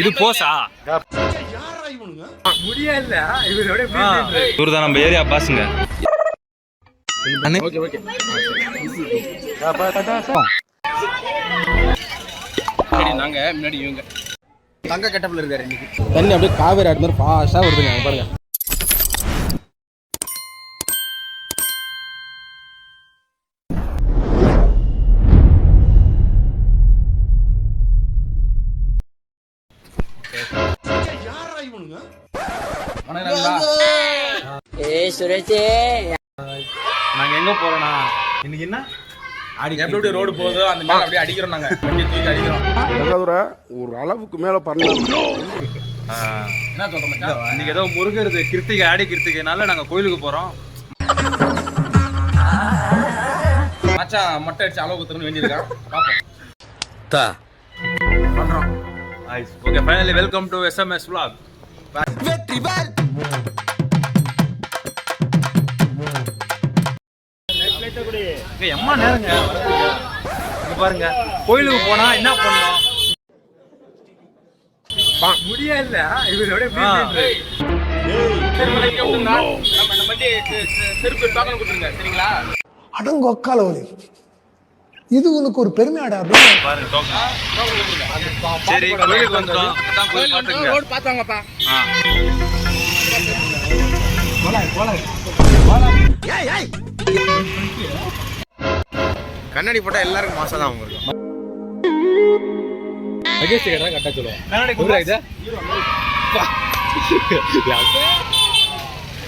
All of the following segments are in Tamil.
இது போசா முடியல இவரோட இவர்தான் நம்ம ஏரியா பாசுங்க. நாங்க முன்னாடி இவங்க தங்க கட்டப்ல இருக்காரு. இன்னைக்கு தண்ணி அப்படியே காவேரி ஆடு மாதிரி ஃபாஸ்டா வருதுங்க பாருங்க. நாங்க எங்க போறோம்னா இன்னைக்கு என்ன எப்படி ரோடு போகுதோ அந்த மேல அப்படியே அடிக்கிறோம். நாங்க வண்டியை தூக்கி அடிக்கிறோம். ஒரு அளவுக்கு மேல பண்ணலாம். என்ன சொல்ற மச்சான், இன்னைக்கு ஏதோ முருகருது கிருத்திகை ஆடி கிருத்திகைனால நாங்க கோயிலுக்கு போறோம். மச்சான் மட்டை அடிச்சு அளவு குத்துறன்னு வேண்டியிருக்கான். பாப்போம் பண்றோம். Okay, finally welcome to SMS vlog. எம்மா நேரங்க இங்க பாருங்க. கோயிலுக்கு போனா என்ன பண்ணணும்? முடியல இவரோட அடங்கொக்காலவலி இது உனக்கு ஒரு பெருமையாடா. சரி, கோயிலுக்கு வந்துட்டோம். பாத்தாங்கப்பா. கண்ணாடி போட்டா எல்லாருக்கும் மாசம் தான் அவங்க இருக்கும். மகேஷ் கேட்டா கரெக்டா சொல்லுவோம். கண்ணாடி குடுறாங்க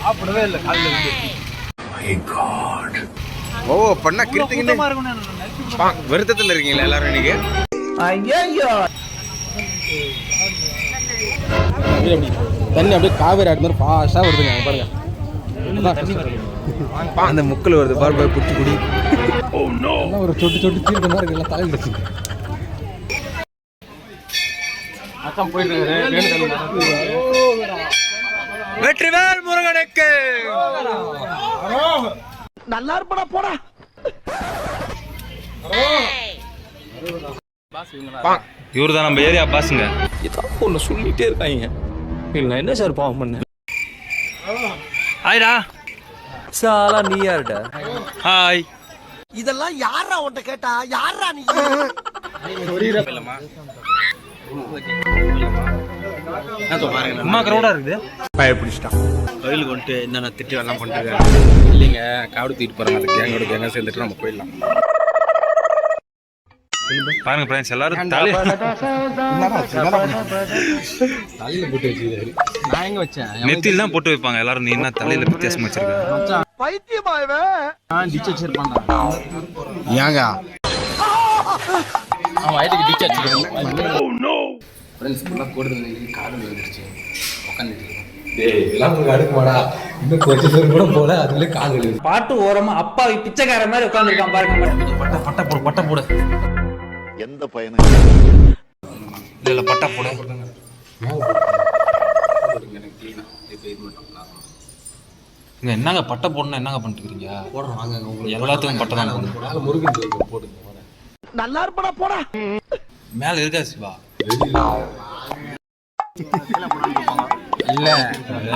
சாப்பிடவே இல்லை காலையில இருந்து. ஓ பண்ணா கிருத்திங்கன்னு வருத்தத்துல இருக்கீங்களா எல்லாரும் இன்னைக்கு? தண்ணி அப்படியே காவேரி ஆடு மாதிரி ஃபாஸ்டா வருதுங்க பாருங்க. அந்த முக்கில் வருது பாரு, போய் புடிச்சு குடி. ஒரு சொட்டு சொட்டு தீர்க்க மாதிரி இருக்கு. எல்லாம் தலையில் வச்சு வெற்றிவேல் முருகனுக்கு நல்லா இருப்படா போடா. இவர்தான் நம்ம ஏரியா பாசுங்க. ஏதாவது ஒன்று சொல்லிட்டே இருக்காங்க. இல்லை என்ன சார் பாவம் பண்ண? ஹாய்டா. சாலா நீ யாருடா? ஹாய். இதெல்லாம் யாரா உன்கிட்ட கேட்டா? யாரா நீ? அம்மா கிரௌடா இருக்குது. பயப்பிடிச்சிட்டான். கோயிலுக்கு வந்துட்டு என்னென்ன திட்டு எல்லாம் பண்ணிட்டு இல்லைங்க, காவடி தூக்கிட்டு போறாங்க. அந்த கேங்கோட கேங்க சேர்ந்துட்டு நம்ம போயிடலாம். பாருங்க ஃப்ரெண்ட்ஸ், எல்லாரும் தலையில போட்டு வச்சுக்கிறாரு. நான் எங்க வச்சேன்? நெத்தில தான் போட்டு வைப்பாங்க எல்லாரும். நீ என்ன தலையில வித்தியாசமா வச்சிருக்க? பைத்தியமாவே டிச் வச்சிருப்பான். ஏங்க அவன் வயிற்றுக்கு டிச் வச்சிருக்கான். ஓ நோ ஃப்ரெண்ட்ஸ், ஃபுல்லா போடுறது காடு வந்துருச்சு. உட்காந்துட்டு பாட்டு ஓரமா அப்பாவி பிச்சைக்கார மாதிரி உட்காந்துருக்கான் பாருங்க. பட்டை போடு. எந்த பையனும் இல்ல பட்டை போடு. என்னங்க பட்டை போடணும்? என்னங்க பண்ணிட்டு இருக்கீங்க? போடுறோம் வாங்க. எல்லாத்துக்கும் பட்டை தான் போடணும். முருகன் போடுங்க. நல்லா இருப்படா போடா. மேல இருக்கா சிவா? இல்ல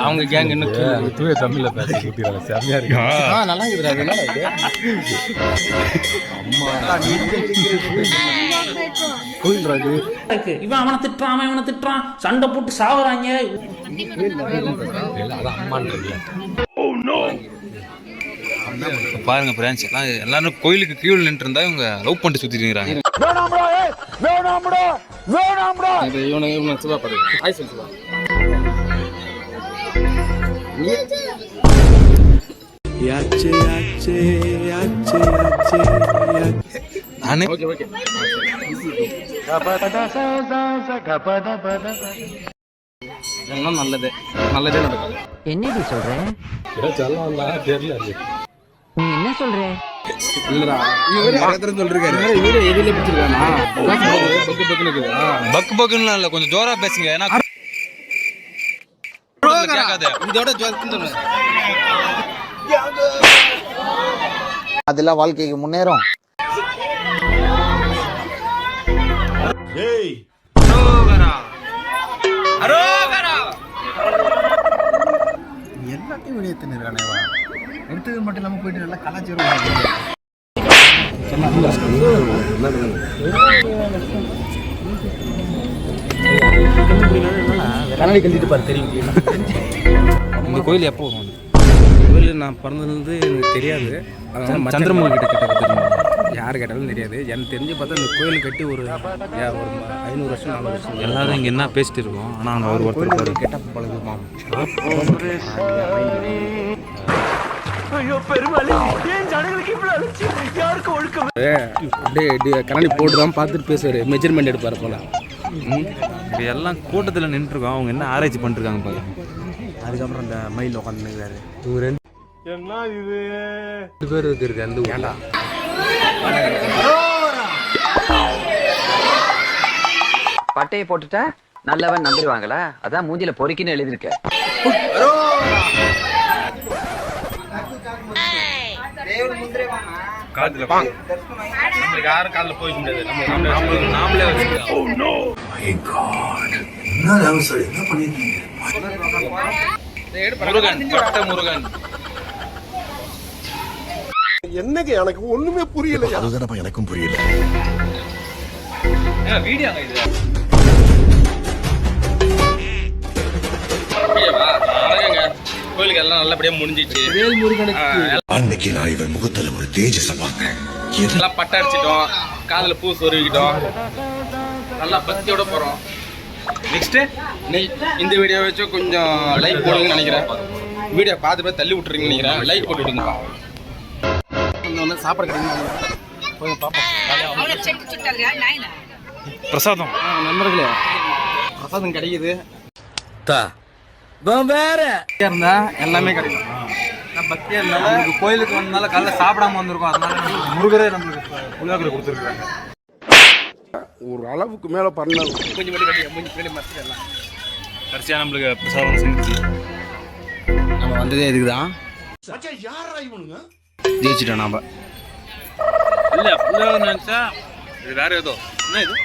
அவங்க கேங் இன்னும் தூய தமிழ்ல பேச குட்டிறாங்க. செமையா இருக்கு. நல்லா இருக்குடா. அது என்னடா இது? இவன் அவனை திட்டுறான், அவன் இவனை திட்டுறான், சண்டை போட்டு சாவுறாங்க. பாருங்க ஃப்ரெண்ட்ஸ், எல்லாரும் கோயிலுக்கு கீழே நின்று இருந்தா இவங்க லவ் பண்ணிட்டு சுத்திட்டு இருக்காங்க. இவனை சிவா பாரு. ஹாய் சிவா. நானே நல்லது நல்லதே நடக்கும். என்னடி சொல்ற? தெரியல. நீ என்ன சொல்ற? இல்லடா, பக்கு பக்குன்னு இல்ல, கொஞ்சம் ஜோரா பேசுங்க. ஏன்னா இதோட அதெல்லாம் வாழ்க்கைக்கு முன்னேறும். அரோகரா. எல்லாத்தையும் வெளியே தின்னுறானே எடுத்தது மட்டும் இல்லாமல் போயிட்டு நல்லா கலாச்சாரம் கண்ணாடி கழிட்டு பாரு தெரியும். இந்த கோயில் எப்போ வரும்? கோயில் நான் பிறந்ததுலேருந்து எனக்கு தெரியாது. அதனால் சந்திரமுகி கிட்ட தெரியும். யார் கேட்டாலும் தெரியாது. எனக்கு தெரிஞ்சு பார்த்தா இந்த கோயில் கட்டி ஒரு 500 வருஷம் 400 வருஷம். எல்லாரும் இங்கே என்ன பேசிட்டு இருக்கோம், ஆனால் அங்கே அவர் ஒருத்தர் கெட்ட பழகுமாம். அப்படியே கண்ணாடி போட்டு தான் பார்த்துட்டு பேசுவார். மெஜர்மெண்ட் எடுப்பார் போல. இது எல்லாம் கூட்டத்தில் நின்றுருக்கோம். அவங்க என்ன ஆராய்ச்சி பண்ணிருக்காங்க பாரு. அதுக்கப்புறம் இந்த மயில் உட்காந்துருக்காரு. இவங்க ரெண்டு பேர் இருக்கு அந்த ஏண்டா பட்டையை போட்டுட்டா நல்லவன் நம்பிடுவாங்களா? அதான் மூஞ்சில பொறுக்கின்னு எழுதிருக்க. காதுல நம்மளுக்கு யாரும் காதுல போய் முடியாது. நாமளே வச்சுக்கலாம். முருகன், பட்ட முருகன். என்னங்க எனக்கு ஒண்ணுமே புரியல. அதுதானப்பா எனக்கும் புரியல. வீடியோங்க இது. அழகங்க. கோயிலுக்கு எல்லாம் நல்லபடியா முடிஞ்சிச்சு. அன்னைக்கு நான் இவன் முகத்துல ஒரு தேஜஸ பார்த்தேன். எல்லாம் பட்டை அடிச்சிட்டோம், காதுல பூ சொருவிக்கிட்டோம், நல்லா பக்தியோட போறோம். நெக்ஸ்ட் இந்த வீடியோ வச்சு கொஞ்சம் லைக் போடுங்கன்னு நினைக்கிறேன். வீடியோ பார்த்து தள்ளி விட்டுருங்கன்னு நினைக்கிறேன். லைக் போட்டு விடுங்கப்பா. சாப்பிட கிடையாது. பிரசாதம் நண்பர்களே, பிரசாதம் கிடைக்குது. வேற இருந்தா எல்லாமே கிடைக்கும். பக்தியா இருந்தாலும் கோயிலுக்கு வந்தனால காலைல சாப்பிடாம வந்திருக்கோம். அதனால முருகரே நம்மளுக்கு புளியோகரை கொடுத்துருக்காங்க. ஒரு அளவுக்கு மேல பண்ணலாம். கொஞ்சம் மட்டும் கட்டி கொஞ்சம் பின்னாடி மறைச்சு எல்லாம் கடைசியாக நம்மளுக்கு பிரசாதம் செஞ்சு நம்ம வந்ததே இதுக்குதான். ஜெயிச்சிட்டோம் நாம. இல்லை புளியோகரை நினச்சா இது வேற ஏதோ. என்ன இது?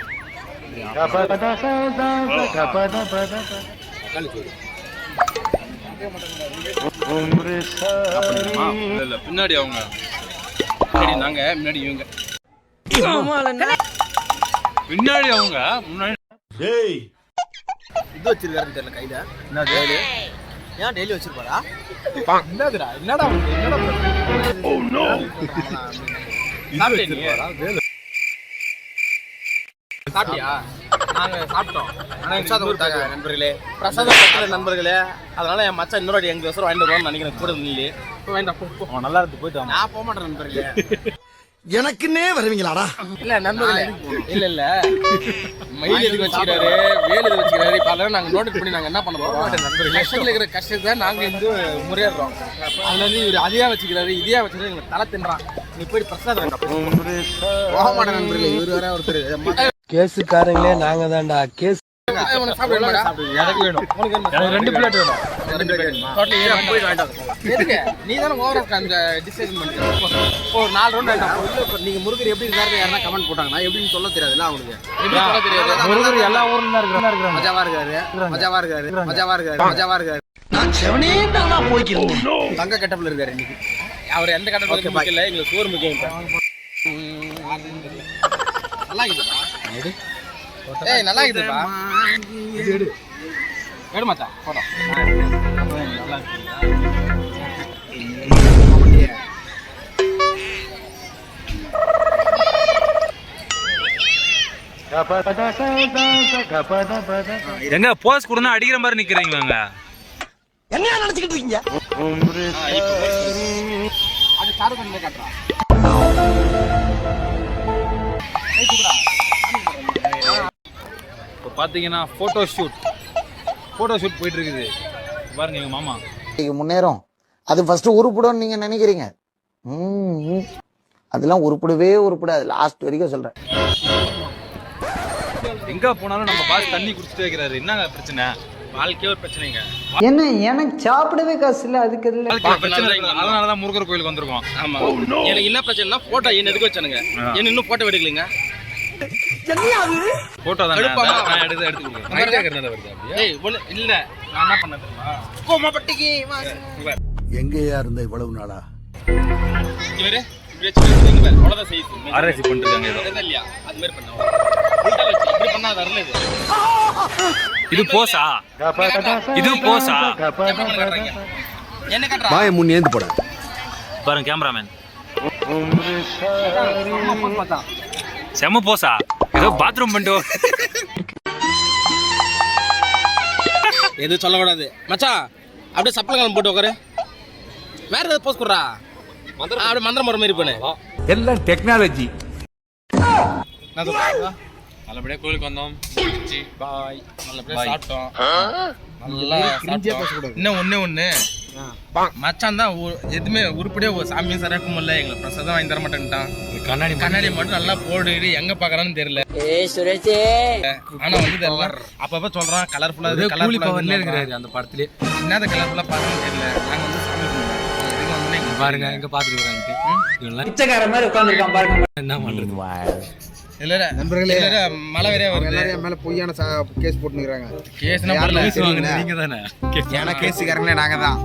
இல்ல பின்னாடி அவங்க பின்னாடி நாங்க முன்னாடி இவங்க பின்னாடி அவங்க முன்னாடி. இது வச்சிருக்காருன்னு தெரியல கையில. என்ன டெய்லி ஏன் டெய்லி வச்சிருப்பாரா? என்னதுடா என்னடா சாப்பிட்டியா? நாங்க சாப்பிட்டோம். ஆனா பிரசாதம் கொடுத்தாங்க நண்பர்களே. பிரசாதம் பக்கத்துல நண்பர்களே. அதனால என் மச்சான் இன்னொரு எங்க வருஷம் வாங்கிட்டு வருவான்னு நினைக்கிறேன். கூட இல்லை வேண்டாம். நல்லா இருக்கு போயிட்டு நான் போக மாட்டேன் நண்பர்களே. எனக்குன்னே வருவீங்களாடா? இல்ல நண்பர்களே, இல்ல மயில் எதுக்கு வச்சுக்கிறாரு, வேல் எதுக்கு வச்சுக்கிறாரு. இப்ப அதெல்லாம் நாங்க நோட்டீஸ் பண்ணி நாங்க என்ன பண்ண போறோம்? நண்பர்களே, கஷ்டத்துல இருக்கிற கஷ்டத்தை நாங்க வந்து முறையிடுறோம். அதுல இருந்து இவர் அதையா வச்சுக்கிறாரு, இதையா வச்சுக்கிறாரு, எங்களுக்கு தலை தின்றான். நீ போய் பிரசாதம் போக மாட்டேன் நண்பர்களே. இவர் வேற ஒருத்தர் கேஸுக்காரங்களே நாங்க தான்டா. கேஸ் எனக்கு வேணும். ரெண்டு பிளேட் வேணும். நீ தானே ஓவரா அந்த டிசைன் பண்ணி ஒரு 4 ரவுண்ட் ஆயிட்டா. நீங்க முருகர் எப்படி இருக்காரு யாரா கமெண்ட் போட்டாங்கன்னா எப்படின்னு சொல்ல தெரியாதுல்ல அவங்களுக்கு. எப்படி சொல்ல தெரியாது? முருகர் எல்லா ஊர்ல இருக்காரு. மஜாவா இருக்காரு, மஜாவா இருக்காரு, மஜாவா இருக்காரு, மஜாவா இருக்காரு. நான் செவனே தான் போய்க்கிறேன். தங்க கட்டப்ல இருக்காரு இன்னைக்கு. அவர் எந்த கட்டப்ல முக்கியம் இல்ல, எங்களுக்கு சோறு முக்கியம். நல்லா இருக்குதா? ஏய் நல்லா இருக்குதுப்பா. எடு எடு மச்சான் போடா. நல்லா இருக்கு. எங்க போஸ் கொடுனா அடிக்கிற மாதிரி நிக்கிறீங்களாங்க? என்ன நினைச்சுக்கிட்டு இருக்கீங்க? அது சாரு பண்ணி காட்டுறா. இப்போ பார்த்தீங்கன்னா ஃபோட்டோ ஷூட் போயிட்டு இருக்குது பாருங்க. எங்க மாமா முன்னேறும். அது ஃபர்ஸ்ட் உருப்படும் நீங்க நினைக்கிறீங்க. அதெல்லாம் உருப்படாது. லாஸ்ட் வரைக்கும் சொல்றேன். எங்க போனாலும் நம்ம பாஸ் தண்ணி குடிச்சிட்டே இருக்கிறாரு. என்னங்க பிரச்சனை? வாழ்க்கையே ஒரு பிரச்சனைங்க. என்ன எனக்கு சாப்பிடவே காசு இல்ல, அதுக்கு எதுல அதனாலதான் முருகர் கோயிலுக்கு வந்திருக்கோம். ஆமா எனக்கு என்ன பிரச்சனைனா போட்டோ என்ன எதுக்கு வச்சானுங்க? என்ன இன்னும் போட்டோ எடுக்கலீங்க. போட்டோ தானே எடுப்பாங்க. நான் எடுத்து கொடுக்குறேன் ரைட் ஆகறனால வருது அப்படியே ஏய் ஒண்ணு இல்ல நான் என்ன பண்ண தெரியுமா கோமப்பட்டிக்கு எங்கேயா இருந்த இவ்வளவு நாளா இவரு இப்படி வச்சு இங்க பாரு அவ்வளவுதான் சைஸ் ஆராய்ச்சி பண்ணிருக்காங்க ஏதோ தெரியுதா இல்லையா அது மாதிரி பண்ணா உள்டா வச்சு இப்படி பண்ணா வரல இது போசா இது போசா என்ன கட்டறா வாய முன் ஏந்து போட பாருங்க கேமராமேன் செம போசா ஏதோ பாத்ரூம் பண்ணிட்டு எது சொல்லக்கூடாது மச்சான் அப்படியே சப்பல் காலம் போட்டு உட்காரு வேற ஏதாவது போஸ் குடுறா அப்படியே மந்திரம் போற மாதிரி பண்ணு எல்லாம் டெக்னாலஜி நான் சொல்றேன் நல்லபடியா கோயிலுக்கு வந்தோம் பாய் நல்லபடியா சாப்பிட்டோம் நல்லா சாப்பிட்டோம் இன்னும் ஒண்ணு மச்சான் தான் எதுவுமே உருப்படியா சாமியும் சரியா கும்பிடல எங்களை பிரசாதம் வாங்கி தர மாட்டேன்ட்டான் கண்ணாடி மட்டும் நல்லா போடு எங்க பாக்குறான்னு தெரியல ஆனா வந்து இதெல்லாம் அப்பப்ப சொல்றான் கலர்ஃபுல்லா இருக்கிறாரு அந்த படத்திலே என்னது கலர்ஃபுல்லா பாக்கணும்னு தெரியல நாங்க வந்து சாமி கும்பிடுவோம் இதுக்கு வந்து எங்க பாருங்க எங்க பாத்துருக்காங்க பிச்சைக்கார மாதிரி உட்காந்துருக்கான் பாருங்க என்ன பண்றது இல்ல நண்பர்களே, இல்ல மழை வேற வருது எல்லாரும் என் மேல பொய்யான கேஸ் போட்டுக்கிறாங்க. கேஸ்னா யாருல பண்ணல. நீங்க தானே ஏன்னா கேஸுக்காரங்களே நாங்க தான்.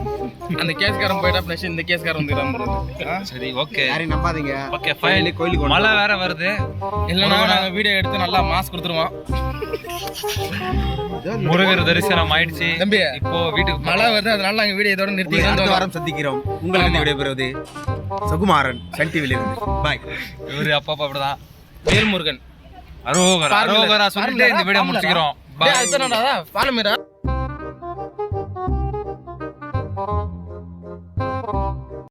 அந்த கேஸ்காரன் போயிட்டா பிளஸ் இந்த கேஸ்காரன் வந்துறான் சரி ஓகே யாரையும் நம்பாதீங்க. ஓகே ஃபைன் கோயிலுக்கு மழை வேற வருது இல்லன்னா நாங்க வீடியோ எடுத்து நல்லா மாஸ்க் கொடுத்துருவோம் முருகர் தரிசனம் ஆயிடுச்சு தம்பி இப்போ வீட்டுக்கு மழை வருது அதனால நாங்க வீடியோ இதோட அடுத்த நிறுத்தி வாரம் சந்திக்கிறோம். உங்களுக்கு விடைபெறுவது சுகுமாரன், சன் டிவில இருந்து. பாய். இவரு அப்பா அப்படிதான் வேல்முருகன் அரோகரா சொல்லிட்டு இந்த வீடியோ முடிச்சுக்கிறோம் பாய். பாலுமீரா